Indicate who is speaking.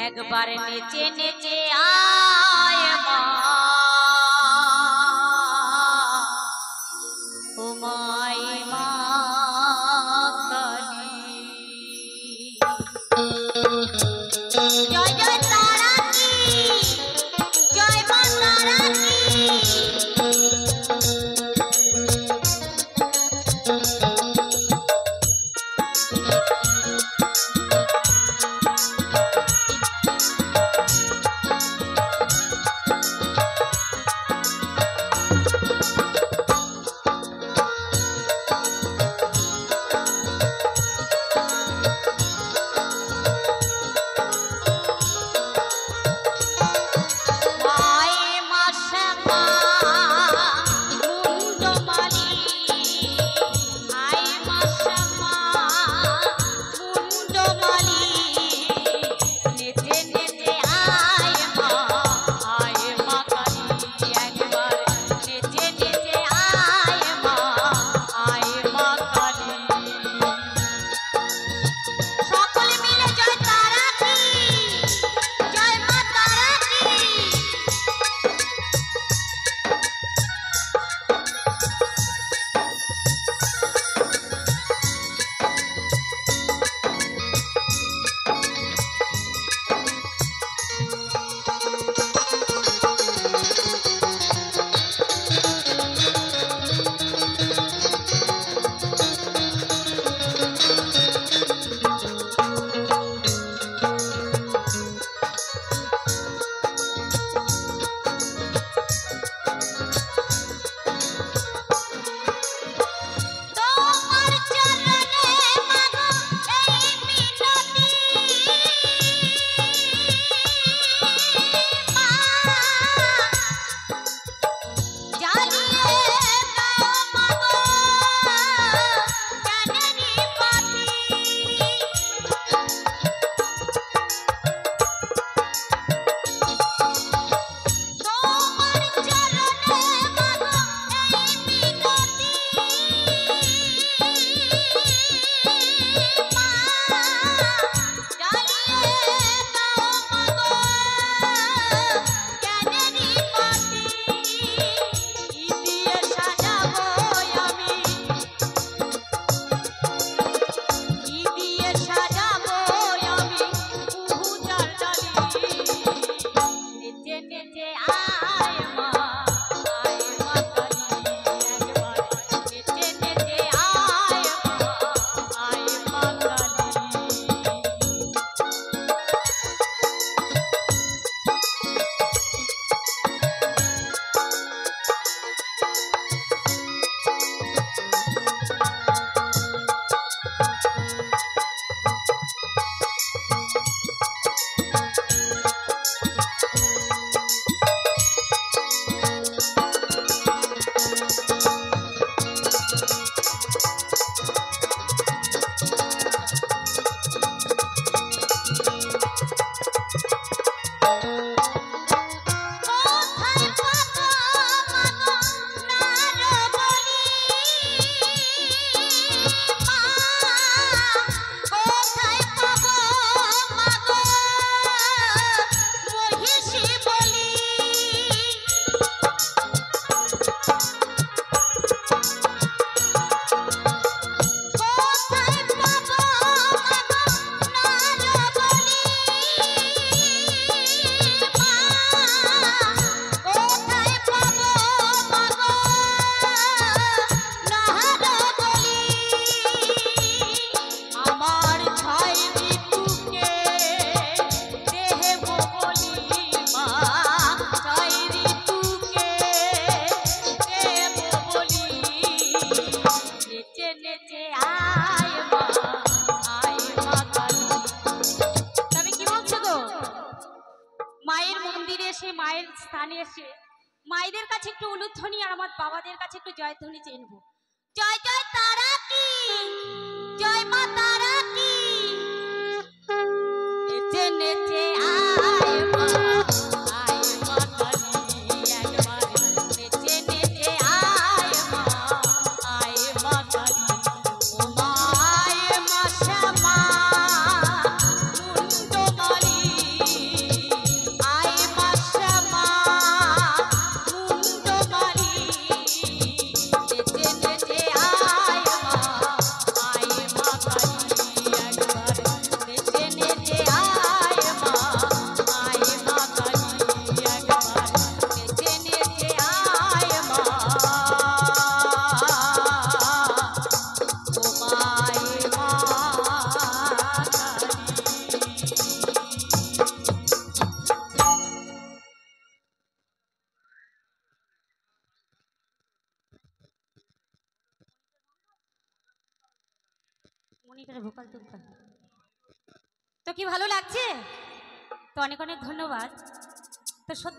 Speaker 1: একবার নেচে নেচে আয় মা ও মাই মা কালী। জয় জয় তারা কি, জয় মা তারা কি। মায়ের স্থানে এসে মায়েদের কাছে একটু উলুধ্বনি আর আমার বাবাদের কাছে একটু জয়ধ্বনি চেয়ে নেব। জয় জয় তারা কি, জয় মা তারা কি। নেচে নেচে আয় মা, আয় মা কালী। একবার নেচে নেচে আয় মা, আয় মা কালী। ও মা আয় মা শ্যামা মুন্ডমালী। তো কি ভালো লাগছে? তো অনেক অনেক ধন্যবাদ। তো